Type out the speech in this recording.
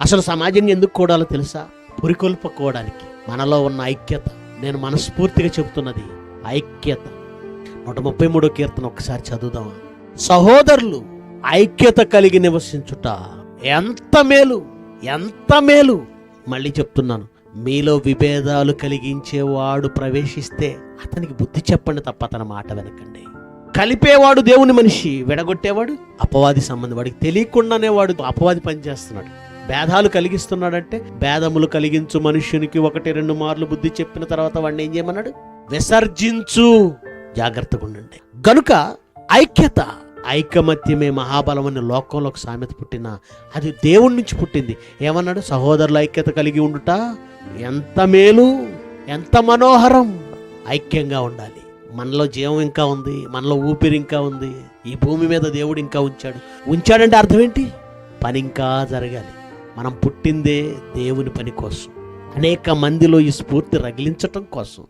అసలు సమాజంగా ఎందుకు కూడాలో తెలుసా? పురికొల్పుకోవడానికి. మనలో ఉన్న ఐక్యత. నేను మనస్ఫూర్తిగా చెబుతున్నది ఐక్యత. 133వ కీర్తన ఒకసారి చదువుదామా? సహోదరులు ఐక్యత కలిగి నివసించుట ఎంత మేలు, ఎంత మేలు. మళ్ళీ చెప్తున్నాను, మీలో విభేదాలు కలిగించేవాడు ప్రవేశిస్తే అతనికి బుద్ధి చెప్పండి తప్ప అతని మాట వెనకండి. కలిపేవాడు దేవుని మనిషి, విడగొట్టేవాడు అపవాది సంబంధం. వాడికి తెలియకుండానే వాడు అపవాది పనిచేస్తున్నాడు. భేదాలు కలిగిస్తున్నాడంటే భేదములు కలిగించు మనుష్యునికి 1-2 మార్లు బుద్ధి చెప్పిన తర్వాత వాడిని ఏం చేయమన్నాడు? విసర్జించు. జాగ్రత్తగా ఉండండి. గనుక ఐక్యత, ఐకమత్యమే మహాబలం అని లోకంలో ఒక సామెత పుట్టిన అది దేవుడి నుంచి పుట్టింది. ఏమన్నాడు? సహోదరుల ఐక్యత కలిగి ఉండుట ఎంత మేలు, ఎంత మనోహరం. ఐక్యంగా ఉండాలి. మనలో జీవం ఇంకా ఉంది, మనలో ఊపిరి ఇంకా ఉంది. ఈ భూమి మీద దేవుడు ఇంకా ఉంచాడంటే అర్థం ఏంటి? పని ఇంకా జరగాలి. మనం పుట్టిందే దేవుని పని కోసం, అనేక మందిలో ఈ స్ఫూర్తి రగిలించటం కోసం.